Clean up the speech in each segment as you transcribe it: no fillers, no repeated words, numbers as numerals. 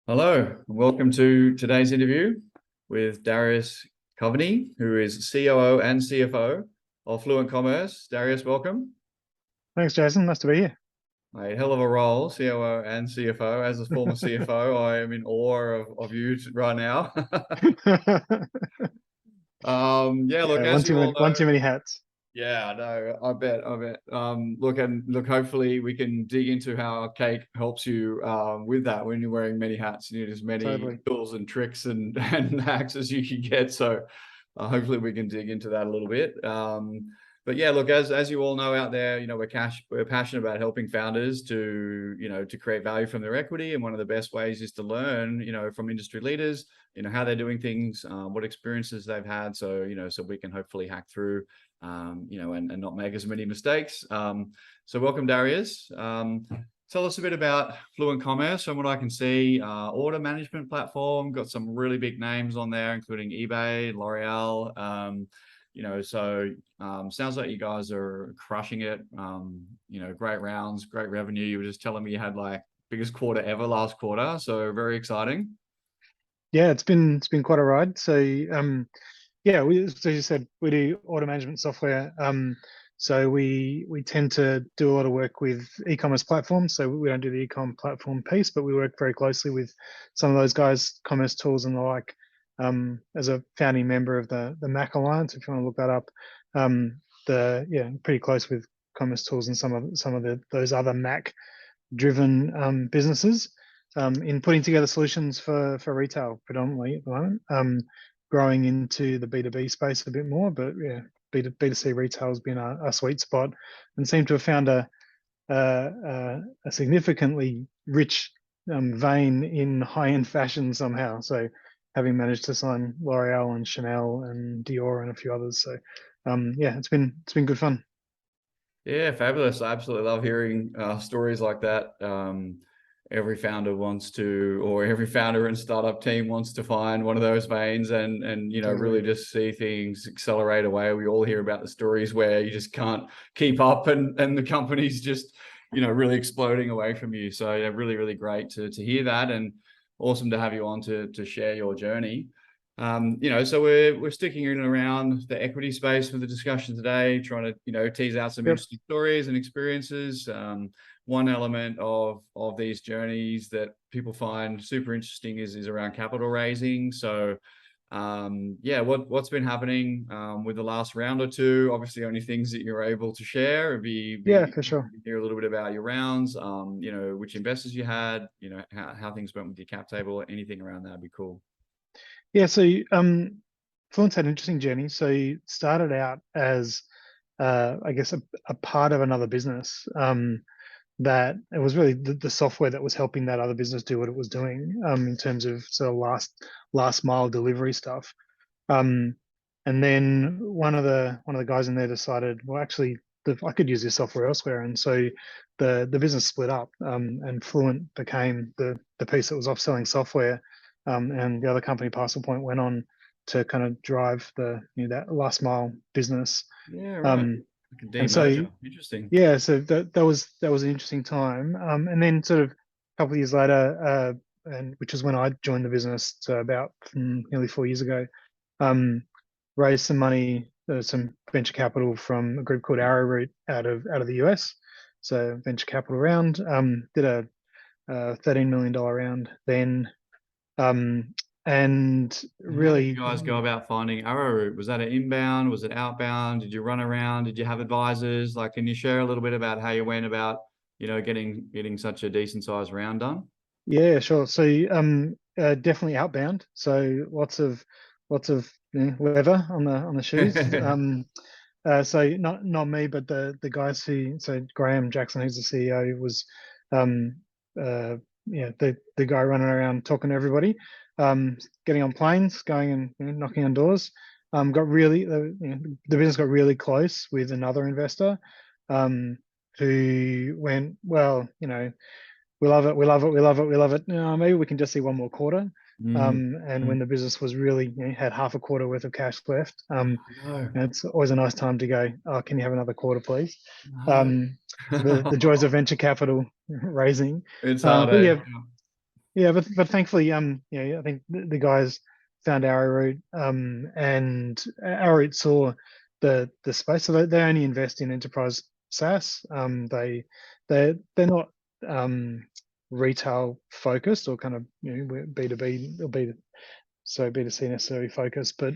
Hello, and welcome to today's interview with Darius Coveney, who is COO and CFO of Fluent Commerce. Darius, welcome. Thanks, Jason. Nice to be here. A hell of a role, COO and CFO. As a former CFO, I am in awe of you right now. Look, Yeah, as you all one know, too many hats. yeah, no, I bet. Look, hopefully we can dig into how cake helps you with that when you're wearing many hats. You need as many Totally. tools and tricks and hacks as you can get. So hopefully we can dig into that a little bit. But yeah, look, as you all know out there, we're passionate about helping founders to create value from their equity. And one of the best ways is to learn, from industry leaders, how they're doing things, what experiences they've had. So, so we can hopefully hack through and not make as many mistakes. So welcome, Darius. Tell us a bit about Fluent Commerce. From what I can see, order management platform, got some really big names on there, including eBay, L'Oreal. Sounds like you guys are crushing it. Great rounds, great revenue. You were just telling me you had like biggest quarter ever last quarter. So very exciting. Yeah, it's been quite a ride. So yeah, as you said, we do order management software. So we tend to do a lot of work with e-commerce platforms. So we don't do the e-com platform piece, but we work very closely with some of those guys, Commerce Tools and the like. As a founding member of the Mac Alliance, if you want to look that up, pretty close with Commerce Tools and some of those other Mac driven businesses in putting together solutions for retail predominantly at the moment. Growing into the B2B space a bit more, but yeah, B2C retail has been a sweet spot and seem to have found a significantly rich vein in high-end fashion somehow. So having managed to sign L'Oreal and Chanel and Dior and a few others. So yeah, it's been good fun. Yeah, fabulous. I absolutely love hearing stories like that. Every founder every founder and startup team wants to find one of those veins and Totally. really just see things accelerate away. We all hear about the stories where you just can't keep up and the company's just, really exploding away from you. So yeah, really, really great to hear that, and awesome to have you on to share your journey. So we're sticking in and around the equity space for the discussion today, trying to, tease out some interesting stories and experiences. One element of these journeys that people find super interesting is around capital raising. So, what's been happening with the last round or two? Obviously, only things that you're able to share. Yeah, for sure. Hear a little bit about your rounds. Which investors you had. How things went with your cap table. Anything around that would be cool. Yeah, so Fluent's had an interesting journey. So you started out as, I guess, a part of another business that it was really the software that was helping that other business do what it was doing in terms of sort of last mile delivery stuff. And then one of the guys in there decided, well, actually, I could use this software elsewhere, and so the business split up, and Fluent became the piece that was offselling software, and the other company, Parcel Point, went on to kind of drive that last mile business. Yeah, right. And so Interesting. yeah, so that was an interesting time, and then sort of a couple of years later, and which is when I joined the business, so about nearly 4 years ago. Raised some money, some venture capital from a group called Arrowroot out of the US. So venture capital round, did a $13 million round then, and really. How did you guys go about finding Arrowroot? Was that an inbound? Was it outbound? Did you run around? Did you have advisors? Like, can you share a little bit about how you went about, getting such a decent sized round done? Yeah, sure. So definitely outbound. So lots of leather on the shoes. So not me, but the guys so Graham Jackson, who's the CEO, was the guy running around talking to everybody, getting on planes, going and knocking on doors. The business got really close with another investor, who went, well, we love it, we love it, we love it, we love it. Maybe we can just see one more quarter. And when the business was really had half a quarter worth of cash left, it's always a nice time to go, oh, can you have another quarter, please? The joys of venture capital raising. It's hard. But yeah, Yeah, but thankfully, I think the guys found Arrowroot, and Arrowroot saw the space, so they only invest in enterprise SaaS. They're not retail focused or kind of B2B or B2C necessarily focused, but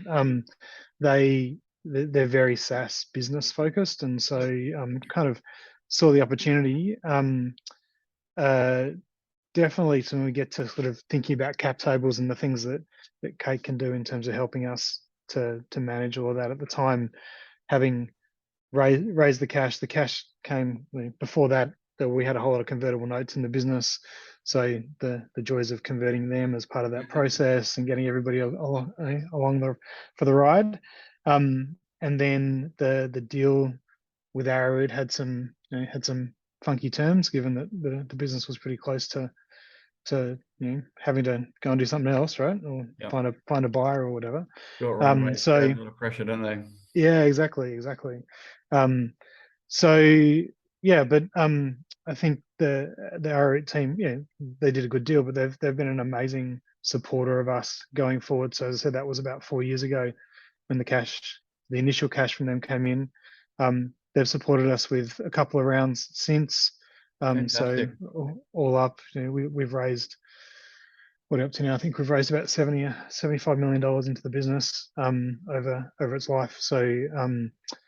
they're very SaaS business focused, and so kind of saw the opportunity. Uh, Definitely, so when we get to sort of thinking about cap tables and the things that Kate can do in terms of helping us to manage all of that at the time, having raised the cash came before that. That we had a whole lot of convertible notes in the business, so the joys of converting them as part of that process and getting everybody along for the ride, and then the deal with Arrowwood had some funky terms, given that the business was pretty close to having to go and do something else, right? Or Yep. find a buyer or whatever. Short runways So create a lot of pressure, don't they? yeah, exactly. Um, so yeah, but I think the Arrowroot team, they did a good deal, but they've been an amazing supporter of us going forward. So as I said, that was about 4 years ago when the initial cash from them came in. They've supported us with a couple of rounds since. So Fantastic. all up, we've raised, what are we up to now? I think we've raised about $75 million into the business over its life. So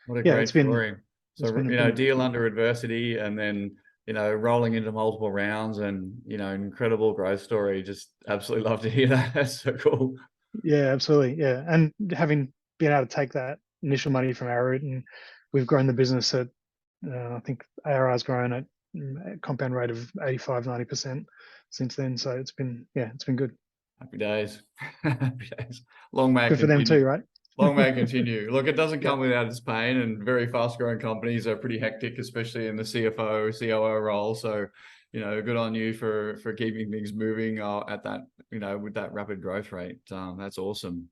What a yeah, great story. it's So, been deal under adversity and then, rolling into multiple rounds and, incredible growth story. Just absolutely love to hear that. That's so cool. yeah, absolutely, yeah. And having been able to take that initial money from Arrowroot, and we've grown the business at I think ARR's grown at a compound rate of 85-90% since then. So it's been good. Happy days. Happy days. Long may it Good for them continue. too, right? Long may it continue. Look, it doesn't Yeah. come without its pain, and very fast-growing companies are pretty hectic, especially in the CFO, COO role. So, good on you for keeping things moving at that, with that rapid growth rate. That's awesome.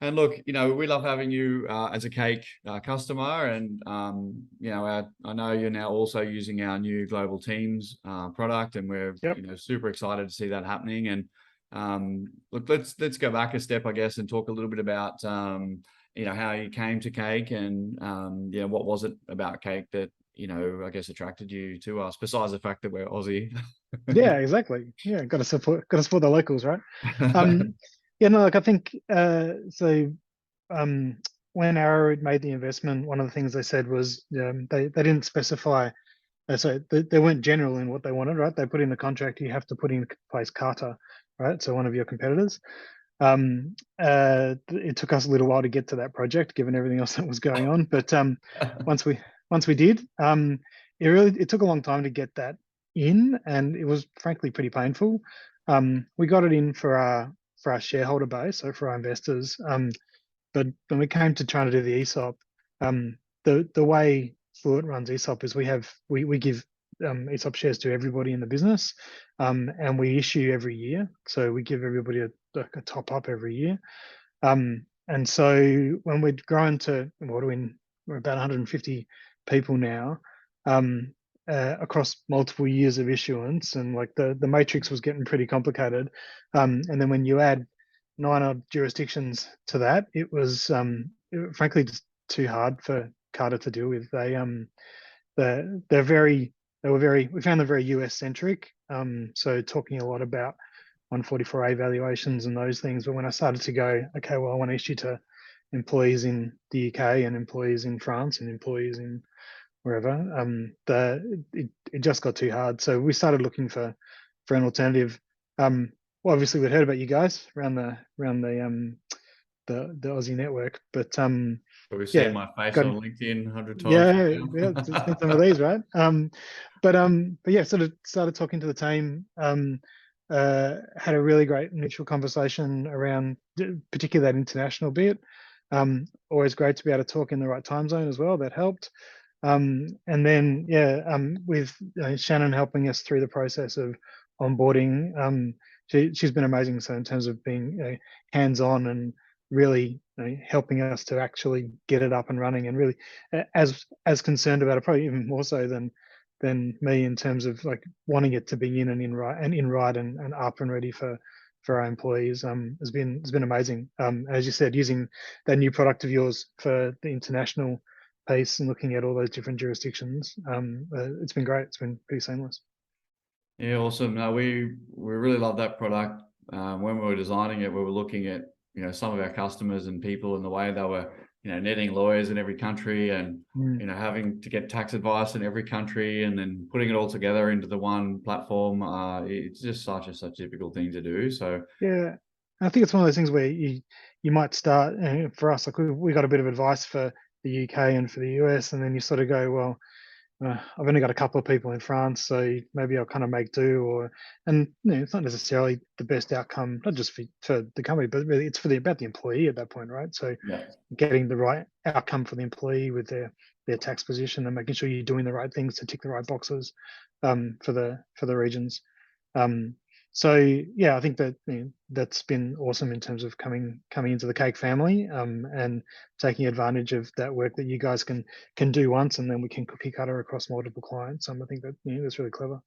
And look, we love having you as a Cake customer, and I know you're now also using our new Global Teams product, and we're Yep. super excited to see that happening. And look, let's go back a step, I guess, and talk a little bit about how you came to Cake, and what was it about Cake that I guess attracted you to us, besides the fact that we're Aussie. Yeah, exactly. Yeah, got to support the locals, right? Yeah, no, like I think so. Um, when Arrow made the investment, one of the things they said was they didn't specify. So they weren't general in what they wanted, right? They put in the contract, you have to put in place Carter, right? So one of your competitors. It took us a little while to get to that project, given everything else that was going on. But once we did, it took a long time to get that in, and it was frankly pretty painful. We got it in for our shareholder base, so for our investors. But when we came to trying to do the ESOP, the way Fluent runs ESOP is we give ESOP shares to everybody in the business, and we issue every year. So we give everybody a top up every year. And so when we'd grown to we're about 150 people now, across multiple years of issuance, and like the matrix was getting pretty complicated. And then when you add 9 odd jurisdictions to that, it was frankly just too hard for Carter to deal with. They're very we found them very US centric. So talking a lot about 144A valuations and those things. But when I started to go, okay, well, I want to issue to employees in the UK and employees in France and employees in wherever, it just got too hard. So we started looking for an alternative. Well, obviously we'd heard about you guys around the Aussie network, but But we've seen yeah, my face got on LinkedIn 100 times yeah, it's been some of these, right? But yeah, sort of started talking to the team. Had a really great initial conversation around, particularly that international bit. Always great to be able to talk in the right time zone as well. That helped. And then yeah, with Shannon helping us through the process of onboarding. She's been amazing. So in terms of being hands-on and really helping us to actually get it up and running, and really as concerned about it, probably even more so than than me in terms of like wanting it to be in right and up and ready for our employees. Has been amazing. As you said, using that new product of yours for the international piece and looking at all those different jurisdictions. It's been great. It's been pretty seamless. Yeah, awesome. No, we really love that product. When we were designing it, we were looking at, you know, some of our customers and people and the way they were, you know, netting lawyers in every country and, you know, having to get tax advice in every country and then putting it all together into the one platform. It's just such a difficult thing to do. So Yeah, I think it's one of those things where you might start. For us, like we got a bit of advice for the UK and for the US, and then you sort of go, well, I've only got a couple of people in France, so maybe I'll kind of make do. And it's not necessarily the best outcome, not just for the company, but really it's about the employee at that point, right? So yeah, getting the right outcome for the employee with their tax position and making sure you're doing the right things to tick the right boxes for the regions. Um, so yeah, I think that that's been awesome in terms of coming into the Cake family and taking advantage of that work that you guys can do once, and then we can cookie cutter across multiple clients. I think that that's really clever.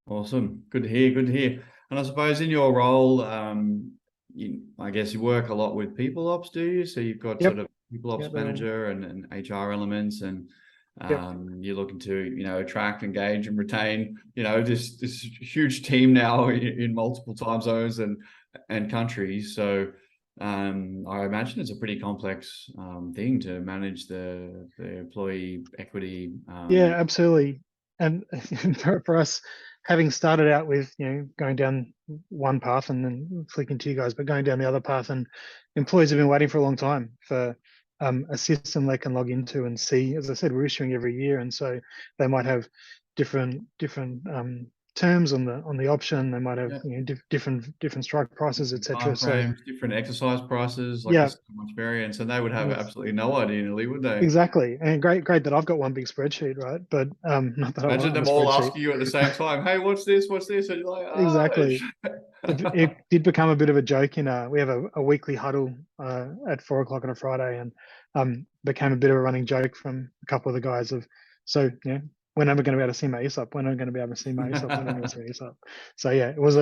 awesome. Good to hear. Good to hear. And I suppose in your role, I guess you work a lot with people ops, do you? So you've got sort Yep. of people ops Yep. manager and HR elements, and Yep. you're looking to, you know, attract, engage, and retain, you know, this huge team now in multiple time zones and countries. So I imagine it's a pretty complex thing to manage the employee equity. Yeah, absolutely. And for us, having started out with going down one path and then flicking to you guys, but going down the other path, and employees have been waiting for a long time for a system they can log into and see. As I said, we're issuing every year, and so they might have different terms on the option. They might have Yeah. different strike prices, etc. Time So frames, different exercise prices, like yeah, there's so much variance, and they would have it's absolutely no idea, nearly, would they? exactly, and great that I've got one big spreadsheet, right? But not that Imagine I'm a them all spreadsheet. asking you at the same time, "Hey, what's this? What's this?" And you're like, Exactly. It did become a bit of a joke in we have a weekly huddle at 4 o'clock on a Friday, and became a bit of a running joke from a couple of the guys of, so when am I going to be able to see my ESOP? When am I going to be able to see my ESOP? When am I going to see my ESOP? So yeah, it was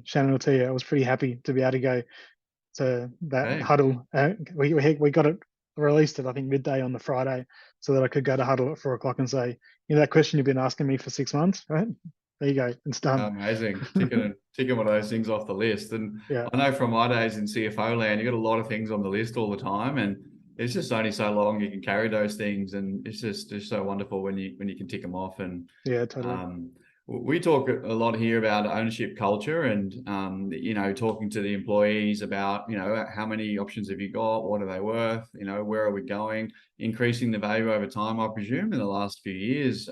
Shannon will tell you, I was pretty happy to be able to go to that Hey, huddle. We got it released at I think midday on the Friday, so that I could go to huddle at 4 o'clock and say, that question you've been asking me for 6 months, right? There you go, it's done. amazing. Ticking one of those things off the list. And Yeah, I know from my days in CFO land, you got a lot of things on the list all the time, and it's just only so long you can carry those things, and it's just so wonderful when you can tick them off. And yeah, totally. we talk a lot here about ownership culture and, you know, talking to the employees about, you know, how many options have you got? What are they worth? You know, where are we going? Increasing the value over time, I presume, in the last few years.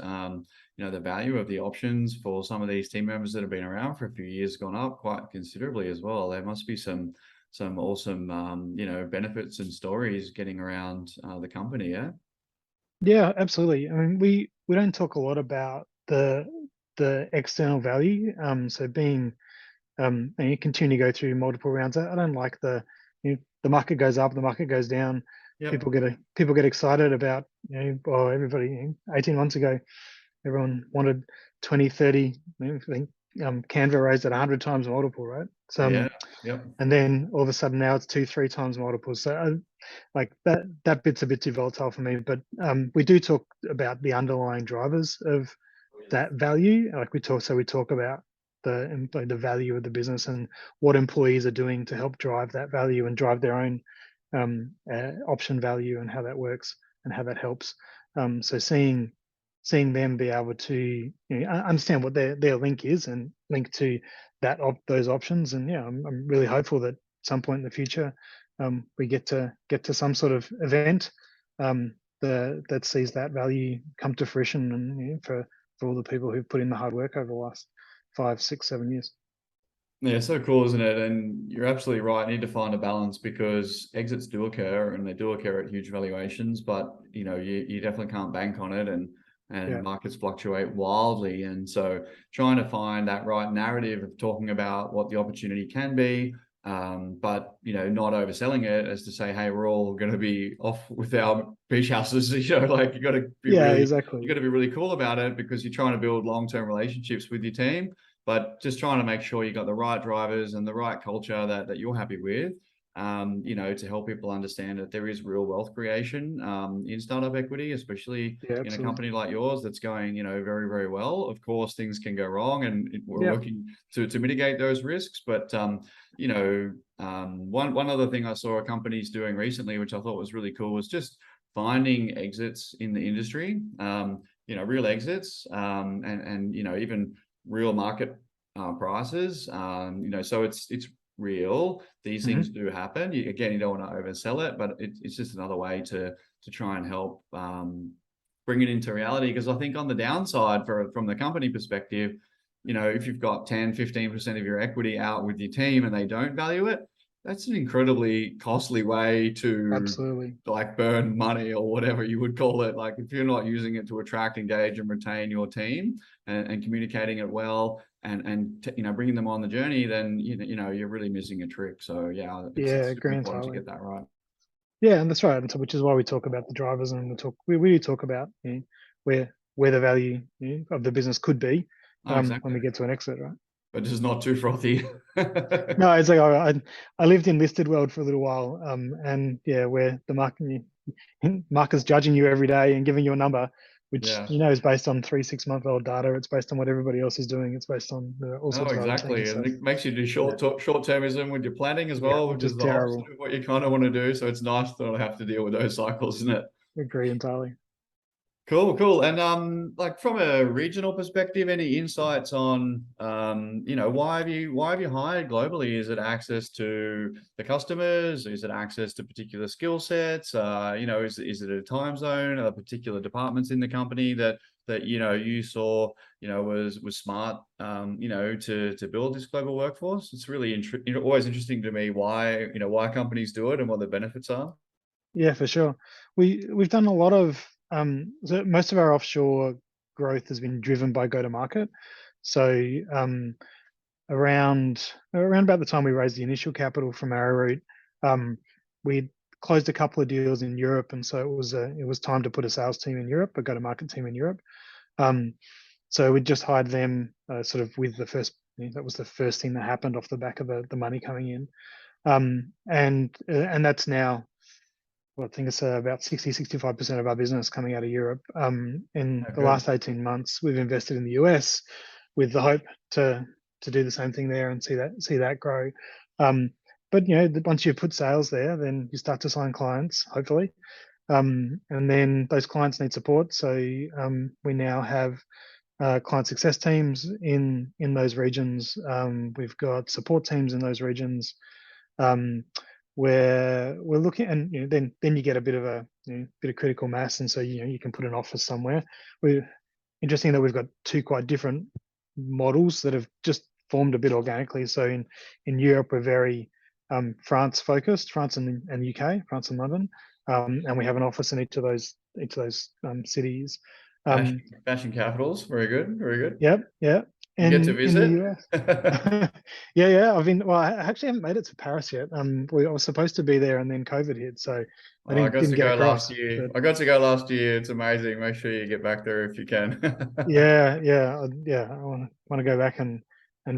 You know, the value of the options for some of these team members that have been around for a few years gone up quite considerably as well. There must be some awesome, you know, benefits and stories getting around the company. Yeah. Yeah, absolutely. I mean, we don't talk a lot about the external value. So being and you continue to go through multiple rounds. I don't like the market goes up, the market goes down. Yep. People get excited about well, everybody 18 months ago, everyone wanted 20, 30. I think Canva raised at 100 times multiple, right? So Yeah. Yep. and then all of a sudden now it's 2, 3 times multiples. So like that bit's a bit too volatile for me. But we do talk about the underlying drivers of that value. Like we talk about the value of the business and what employees are doing to help drive that value and drive their own option value and how that works and how that helps. So seeing them be able to understand what their link is and link to those options. And yeah, I'm really hopeful that at some point in the future we get to some sort of event that sees that value come to fruition, and for all the people who've put in the hard work over the last 5, 6, 7 years. Yeah, so cool, isn't it? And you're absolutely right. Need to find a balance because exits do occur and they do occur at huge valuations, but you know, you definitely can't bank on it and Yeah, markets fluctuate wildly. And so trying to find that right narrative of talking about what the opportunity can be, but not overselling it as to say, hey, we're all going to be off with our beach houses. Like you got to be Yeah, really, exactly. you got to be really cool about it, because you're trying to build long-term relationships with your team, but just trying to make sure you got the right drivers and the right culture that you're happy with. To help people understand that there is real wealth creation in startup equity, especially Yeah, in a absolutely. company like yours that's going, very, very well. Of course, things can go wrong, and we're Yeah. working to mitigate those risks. But one other thing I saw companies doing recently, which I thought was really cool, was just finding exits in the industry. Real exits, and even real market prices. So it's real. These things do happen. Again, you don't want to oversell it, but it's just another way to try and help bring it into reality. Because I think on the downside, from the company perspective, if you've got 10-15% of your equity out with your team and they don't value it, that's an incredibly costly way to Absolutely. like burn money, or whatever you would call it. Like if you're not using it to attract, engage, and retain your team, and communicating it well, and bringing them on the journey, then you're really missing a trick. So yeah, Yeah, it's super agree important to entirely. get that right. Yeah, and that's right. And so, which is why we talk about the drivers, and we do talk about where the value of the business could be Oh, when exactly. we get to an exit, right? But just not too frothy. No, it's like I lived in listed world for a little while, and yeah, where the market's judging you every day and giving you a number, which Yeah. is based on 3 6 month old data. It's based on what everybody else is doing. It's based on all Oh, sorts of other exactly. things. And So it makes you do yeah, short-termism with your planning as yeah, well, which which is is the opposite terrible. of what you kind of want to do. So it's nice to not have to deal with those cycles, isn't it? Agree entirely. Cool, cool. And like from a regional perspective, any insights on why have you hired globally? Is it access to the customers? Is it access to particular skill sets? Is it a time zone, particular departments in the company that you saw was smart to build this global workforce? It's really always interesting to me why companies do it and what the benefits are. Yeah, for sure. We've done a lot of so most of our offshore growth has been driven by go to market. So around about the time we raised the initial capital from Arrowroot, we closed a couple of deals in Europe, and so it was time to put a sales team in Europe, a go to market team in Europe. So we just hired them sort of with the first. That was the first thing that happened off the back of the money coming in, and that's now, well, I think it's about 65% of our business coming out of Europe. In Oh, the good. last 18 months, we've invested in the US with the hope to do the same thing there and see that grow. But once you put sales there, then you start to sign clients, hopefully, and then those clients need support. So we now have client success teams in those regions. We've got support teams in those regions, um, where we're looking, and then you get a bit of bit of critical mass, and so you can put an office somewhere. We're interesting that we've got two quite different models that have just formed a bit organically. So in Europe, we're very France focused, France and UK, France and London, and we have an office in each of those cities. Fashion, Um, fashion capitals. Very good. Very good. yep, yeah, You get to and in the visit? US. Yeah. Well, I actually haven't made it to Paris yet. I was supposed to be there, and then COVID hit, so I Oh, I got didn't to get go last across. year. But I got to go last year. It's amazing. Make sure you get back there if you can. yeah. I want to go back and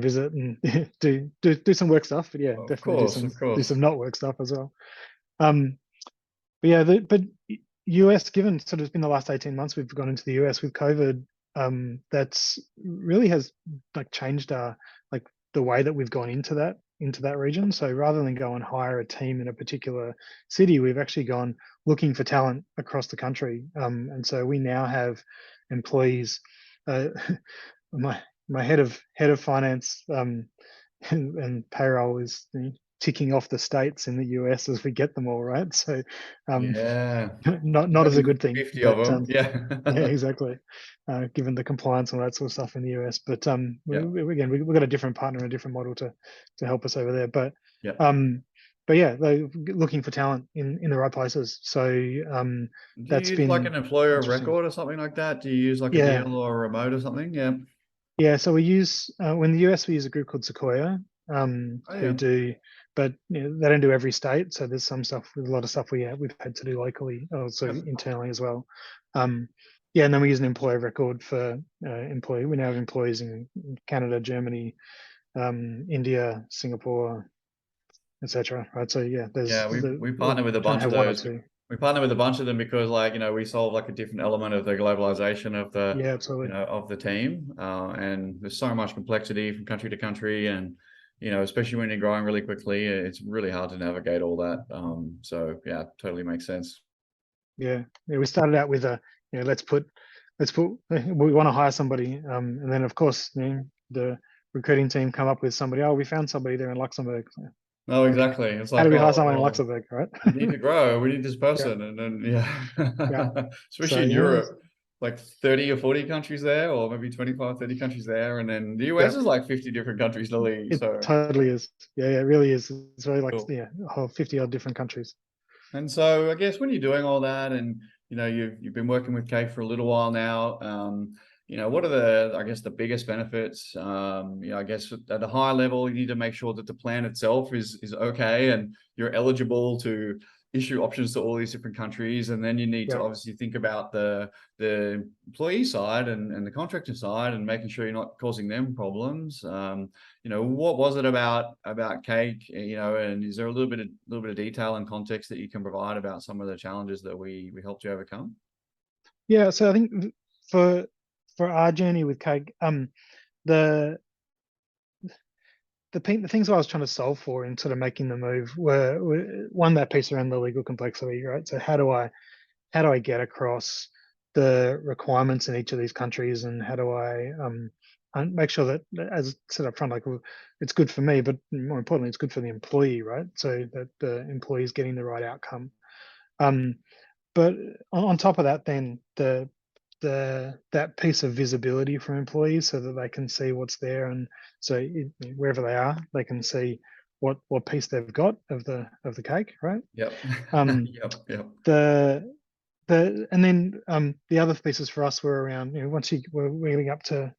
visit and do some work stuff. But yeah, Of definitely do course, some of do course. some not work stuff as well. Um, but yeah, but US, given sort of it's been the last 18 months we've gone into the US with COVID, that's really has like changed our like the way that we've gone into that region. So rather than go and hire a team in a particular city, we've actually gone looking for talent across the country. And so we now have employees. Uh, my head of finance and payroll is ticking off the states in the US as we get them all right. So um, Yeah. not as a Having good thing, 50 of but them. yeah, Yeah. exactly. Given the compliance and all that sort of stuff in the US, but Yeah. again, we've got a different partner, a different model to help us over there. Yeah. Um, but yeah, they looking for talent in the right places. So Do you that's use like been an employer of interesting. record or something like that? Do you use like a Yeah, deal or a remote or something? Yeah. yeah. So we use in the US we use a group called Sequoia, Oh, who yeah. do but they don't do every state. So there's some stuff, a lot of stuff we've had to do locally, also internally as well. Yeah, and then we use an employee record for employee. We now have employees in Canada, Germany, India, Singapore, etc. Right. So yeah, Yeah, we partner with a trying to bunch of have one or those. two. We partner with a bunch of them because, like, we solve like a different element of the globalization of the, Yeah, absolutely. of the team. And there's so much complexity from country to country, and especially when you're growing really quickly, it's really hard to navigate all that. So yeah, totally makes sense. Yeah, we started out with let's put we want to hire somebody, and then of course the recruiting team come up with somebody. Oh, we found somebody there in Luxembourg. No, Okay, exactly. It's how like, do we hire oh, someone in well, Luxembourg, right? we need to grow. We need this Yeah, person. And then, yeah. yeah, So especially in Europe, like 30 or 40 countries there, or maybe 25, 30 countries there. And then the yeah, US is like 50 different countries to leave. it So totally is. Yeah, yeah, it really is. It's really like cool. a whole 50 odd different countries. And so I guess when you're doing all that, and you've been working with Cake for a little while now, what are I guess the biggest benefits? I guess at a high level, you need to make sure that the plan itself is okay and you're eligible to issue options to all these different countries. And then you need to Yeah. obviously think about the employee side and the contractor side, and making sure you're not causing them problems. What was it about Cake, and is there a little bit of detail and context that you can provide about some of the challenges that we helped you overcome? Yeah, so I think for our journey with Cake, the the things I was trying to solve for in sort of making the move were one, that piece around the legal complexity, right? So how do I get across the requirements in each of these countries, and how do I make sure that, as said up front, like, it's good for me, but more importantly, it's good for the employee, right? So that the employee is getting the right outcome. Um, but on top of that, then that piece of visibility for employees, so that they can see what's there, and so wherever they are, they can see what piece they've got of the cake, right? Yep. Um, Yep. and then the other pieces for us were around, once we're getting up to,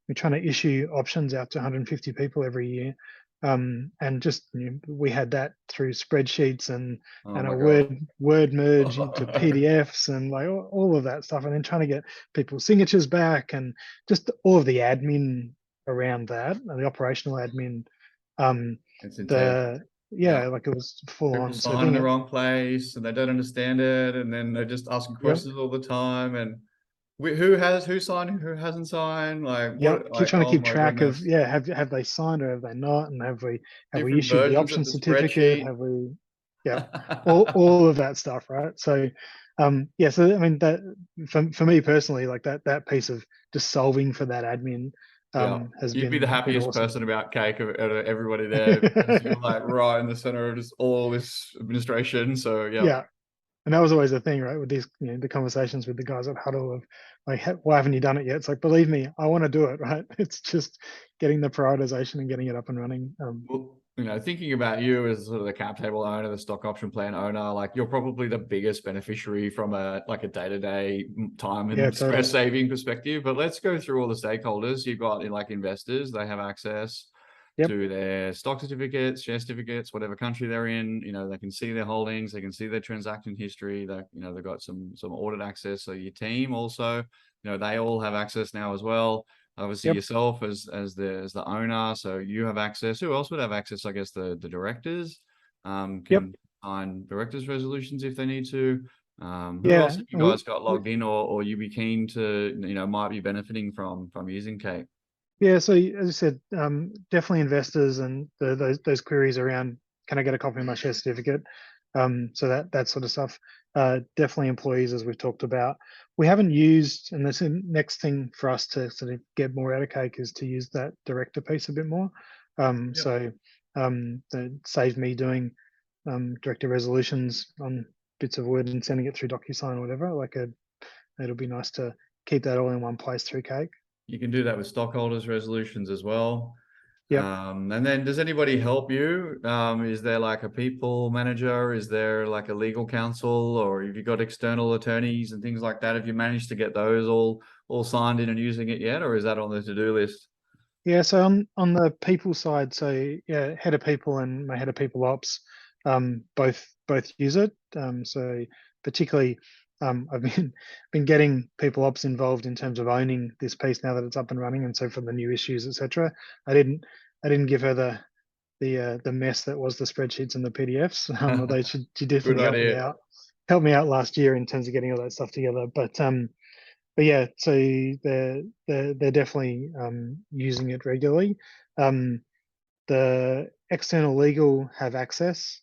we're trying to issue options out to 150 people every year, and just we had that through spreadsheets and Oh a my God. word merge into PDFs and like all of that stuff, and then trying to get people's signatures back, and just all of the admin around that, and the operational admin. It's intense. The Yeah. Yeah, like it was full People on. So sign in being the it, wrong place and they don't understand it, and then they're just asking yep. questions all the time. And who signed, who hasn't signed, Yep, keep trying to oh keep my track of, goodness, yeah, have they signed or have they not, and have we different issued the versions of option the certificate? spreadsheet. Have we, yeah, all of that stuff, right? So, yeah, so I mean that for me personally, like that piece of just solving for that admin, Yeah, has you'd be the been happiest awesome. person about Cake of everybody there, because you're like right in the center of just all this administration. So yeah. Yeah, and that was always the thing, right? With these, the conversations with the guys at Huddle of like, why haven't you done it yet? It's like, believe me, I want to do it, right? It's just getting the prioritization and getting it up and running. Well, thinking about you as sort of the cap table owner, the stock option plan owner, like you're probably the biggest beneficiary from a day-to-day time Yeah, and stress totally. saving perspective. But let's go through all the stakeholders. You've got like investors, they have access Yep. to their stock certificates, share certificates, whatever country they're in. They can see their holdings, they can see their transaction history. That they've got some audit access. So your team also, they all have access now as well. Obviously Yep. yourself as the owner, so you have access. Who else would have access? I guess the directors Yep. can sign directors resolutions if they need to. Who else Yeah. have you guys got logged in, or you be keen to might be benefiting from using Cake? Yeah. So as I said, definitely investors and those queries around, can I get a copy of my share certificate? So that sort of stuff. Definitely employees, as we've talked about. We haven't used, and that's the next thing for us to sort of get more out of Cake, is to use that director piece a bit more. Yep. So that saves me doing director resolutions on bits of Word and sending it through DocuSign or whatever. It'll be nice to keep that all in one place through Cake. You can do that with stockholders resolutions as well. Yep. And then does anybody help you? Is there like a people manager? Is there like a legal counsel, or have you got external attorneys and things like that? Have you managed to get those all signed in and using it yet, or is that on the to-do list? Yeah, so on the people side, so yeah, head of people and my head of people ops, both use it. So particularly, I've been getting people ops involved in terms of owning this piece now that it's up and running, and so for the new issues, etc. I didn't I didn't give her the mess that was the spreadsheets and the PDFs. Although she Good definitely idea. helped me out last year in terms of getting all that stuff together. But yeah, so they're definitely using it regularly. Um, the external legal have access,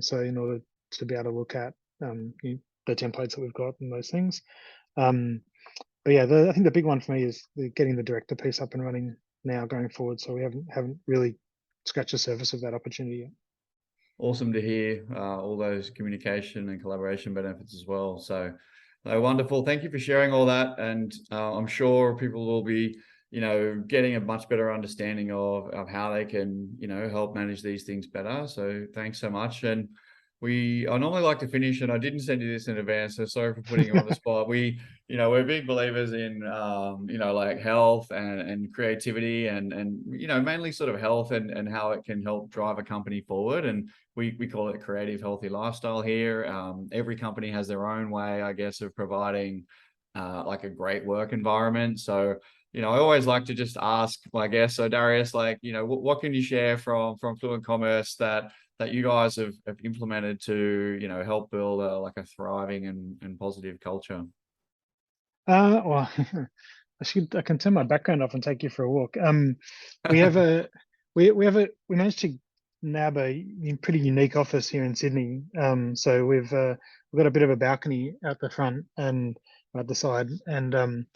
so in order to be able to look at the templates that we've got and those things. Um, but yeah, I think the big one for me is getting the director piece up and running now going forward. So we haven't really scratched the surface of that opportunity yet. Awesome to hear all those communication and collaboration benefits as well. So wonderful. Thank you for sharing all that. And I'm sure people will be, getting a much better understanding of how they can, help manage these things better. So thanks so much. And I normally like to finish, and I didn't send you this in advance, so sorry for putting you on the spot. We're big believers in, like health and creativity and, mainly sort of health and how it can help drive a company forward. And we call it creative, healthy lifestyle here. Every company has their own way, I guess, of providing like a great work environment. So, I always like to just ask my guests. So Darius, like, what can you share from Fluent Commerce that you guys have implemented to, help build like a thriving and positive culture? Well, I can turn my background off and take you for a walk. We have a we managed to nab a pretty unique office here in Sydney. So we've got a bit of a balcony out the front and at the side, and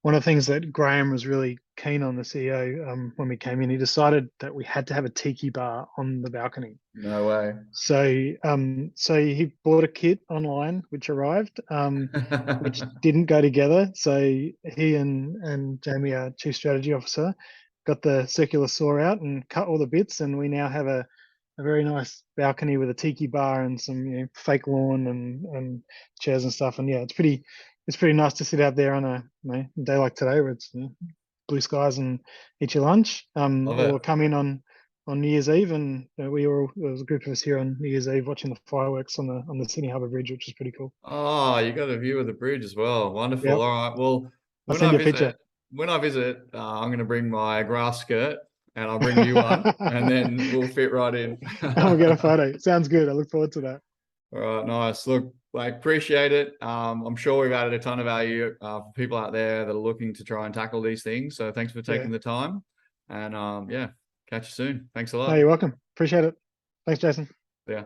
one of the things that Graham was really keen on, the CEO, when we came in, he decided that we had to have a tiki bar on the balcony. No way. So he bought a kit online, which arrived, which didn't go together. So he and Jamie, our chief strategy officer, got the circular saw out and cut all the bits, and we now have a very nice balcony with a tiki bar and some fake lawn and chairs and stuff. And yeah, it's pretty nice to sit out there on a day like today where it's blue skies and eat your lunch, Love or it. come in on New Year's Eve, and there was a group of us here on New Year's Eve watching the fireworks on the Sydney Harbour Bridge, which is pretty cool. Oh, you got a view of the bridge as well. Wonderful. Yep, All right. Well, I'll when send I you a picture. visit, I'm going to bring my grass skirt, and I'll bring you one, and then we'll fit right in. I'll get a photo. Sounds good. I look forward to that. All right, nice. Look, like, appreciate it. I'm sure we've added a ton of value for people out there that are looking to try and tackle these things. So thanks for Yeah. taking the time, and yeah, catch you soon. Thanks a No, lot. you're welcome. Appreciate it. Thanks, Jason. Yeah.